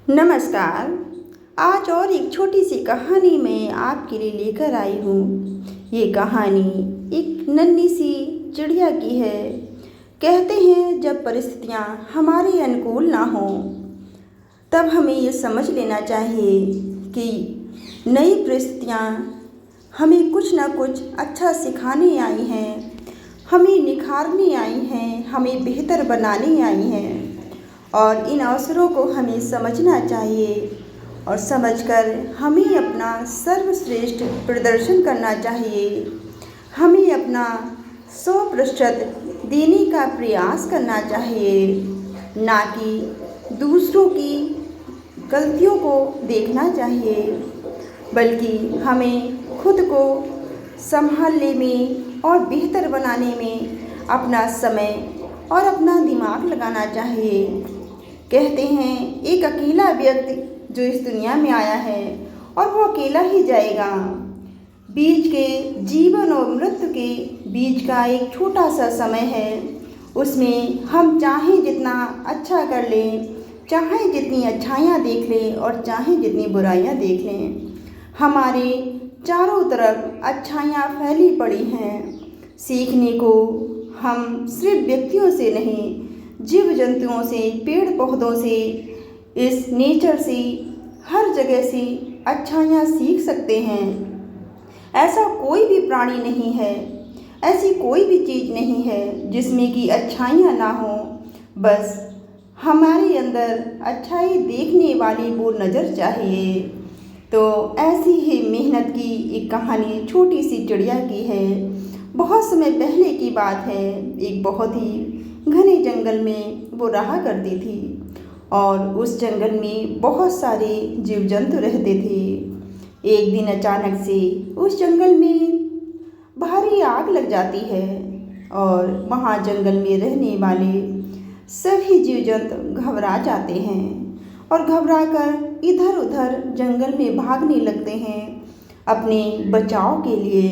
नमस्कार। आज और एक छोटी सी कहानी मैं आपके लिए लेकर आई हूँ। ये कहानी एक नन्ही सी चिड़िया की है। कहते हैं जब परिस्थितियाँ हमारे अनुकूल ना हों तब हमें ये समझ लेना चाहिए कि नई परिस्थितियाँ हमें कुछ ना कुछ अच्छा सिखाने आई हैं, हमें निखारने आई हैं, हमें बेहतर बनाने आई हैं। और इन अवसरों को हमें समझना चाहिए और समझकर हमें अपना सर्वश्रेष्ठ प्रदर्शन करना चाहिए। हमें अपना 100% देने का प्रयास करना चाहिए, ना कि दूसरों की गलतियों को देखना चाहिए, बल्कि हमें खुद को संभालने में और बेहतर बनाने में अपना समय और अपना दिमाग लगाना चाहिए। कहते हैं एक अकेला व्यक्ति जो इस दुनिया में आया है और वो अकेला ही जाएगा। बीच के जीवन और मृत्यु के बीच का एक छोटा सा समय है, उसमें हम चाहें जितना अच्छा कर लें, चाहे जितनी अच्छाइयाँ देख लें और चाहे जितनी बुराइयाँ देख लें, हमारे चारों तरफ अच्छाइयाँ फैली पड़ी हैं। सीखने को हम सिर्फ व्यक्तियों से नहीं, जीव जंतुओं से, पेड़ पौधों से, इस नेचर से, हर जगह से अच्छाइयाँ सीख सकते हैं। ऐसा कोई भी प्राणी नहीं है, ऐसी कोई भी चीज़ नहीं है जिसमें कि अच्छाइयाँ ना हो। बस हमारे अंदर अच्छाई देखने वाली वो नज़र चाहिए। तो ऐसी ही मेहनत की एक कहानी छोटी सी चिड़िया की है। बहुत समय पहले की बात है। एक बहुत ही घने जंगल में वो रहा करती थी और उस जंगल में बहुत सारे जीव जंतु रहते थे। एक दिन अचानक से उस जंगल में भारी आग लग जाती है और वहाँ जंगल में रहने वाले सभी जीव जंतु घबरा जाते हैं और घबराकर इधर उधर जंगल में भागने लगते हैं अपने बचाव के लिए।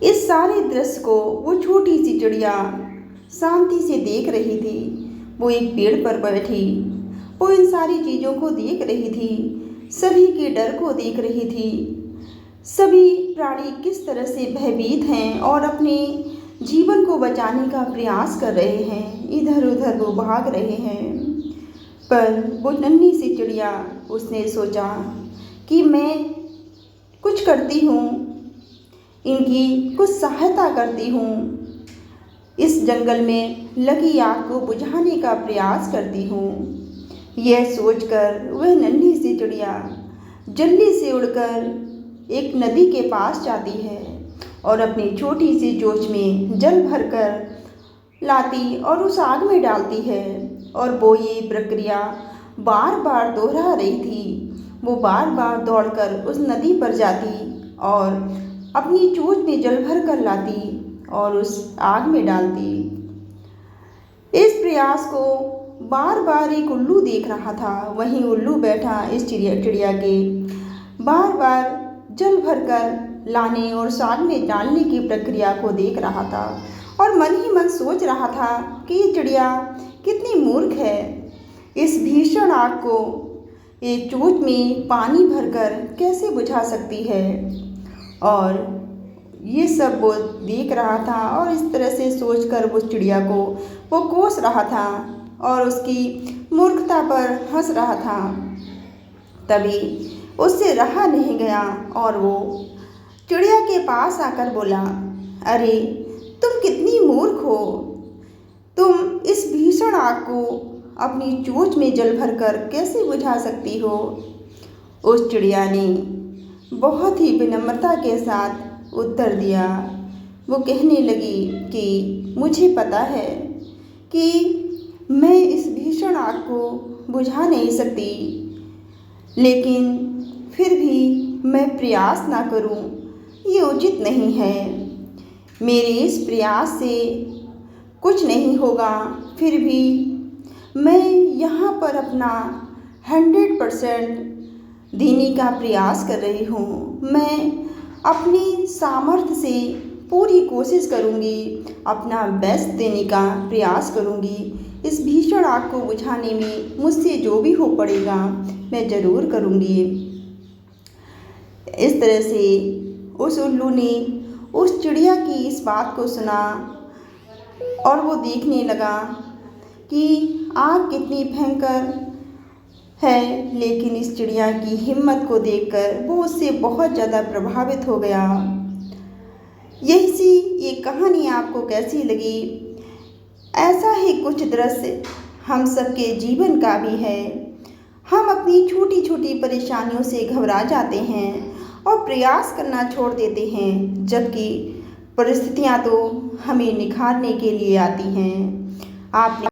इस सारे दृश्य को वो छोटी सी चिड़िया शांति से देख रही थी। वो एक पेड़ पर बैठी, वो इन सारी चीज़ों को देख रही थी, सभी के डर को देख रही थी। सभी प्राणी किस तरह से भयभीत हैं और अपने जीवन को बचाने का प्रयास कर रहे हैं, इधर उधर वो भाग रहे हैं। पर वो नन्ही सी चिड़िया, उसने सोचा कि मैं कुछ करती हूँ, इनकी कुछ सहायता करती हूँ, इस जंगल में लगी आग को बुझाने का प्रयास करती हूँ। यह सोचकर वह नन्ही सी चिड़िया जल्दी से उड़कर एक नदी के पास जाती है और अपनी छोटी सी चोंच में जल भरकर लाती और उस आग में डालती है। और वो ये प्रक्रिया बार बार दोहरा रही थी। वो बार बार दौड़कर उस नदी पर जाती और अपनी चोंच में जल भर कर लाती और उस आग में डालती। इस प्रयास को बार बार एक उल्लू देख रहा था। वहीं उल्लू बैठा इस चिड़िया के बार बार जल भरकर लाने और आग में डालने की प्रक्रिया को देख रहा था और मन ही मन सोच रहा था कि ये चिड़िया कितनी मूर्ख है। इस भीषण आग को एक चोंच में पानी भरकर कैसे बुझा सकती है। और ये सब वो देख रहा था और इस तरह से सोचकर वो चिड़िया को वो कोस रहा था और उसकी मूर्खता पर हंस रहा था। तभी उससे रहा नहीं गया और वो चिड़िया के पास आकर बोला, अरे तुम कितनी मूर्ख हो, तुम इस भीषण आग को अपनी चोंच में जल भरकर कैसे बुझा सकती हो। उस चिड़िया ने बहुत ही विनम्रता के साथ उत्तर दिया। वो कहने लगी कि मुझे पता है कि मैं इस भीषण आग को बुझा नहीं सकती, लेकिन फिर भी मैं प्रयास ना करूं ये उचित नहीं है। मेरे इस प्रयास से कुछ नहीं होगा, फिर भी मैं यहाँ पर अपना 100% देने का प्रयास कर रही हूँ। मैं अपनी सामर्थ्य से पूरी कोशिश करूँगी, अपना बेस्ट देने का प्रयास करूँगी। इस भीषण आग को बुझाने में मुझसे जो भी हो पड़ेगा मैं ज़रूर करूँगी। इस तरह से उस उल्लू ने उस चिड़िया की इस बात को सुना और वो देखने लगा कि आग कितनी भयंकर है, लेकिन इस चिड़िया की हिम्मत को देखकर वो उससे बहुत ज़्यादा प्रभावित हो गया। यही सी ये कहानी आपको कैसी लगी? ऐसा ही कुछ दृश्य हम सबके जीवन का भी है। हम अपनी छोटी छोटी परेशानियों से घबरा जाते हैं और प्रयास करना छोड़ देते हैं, जबकि परिस्थितियाँ तो हमें निखारने के लिए आती हैं। आपने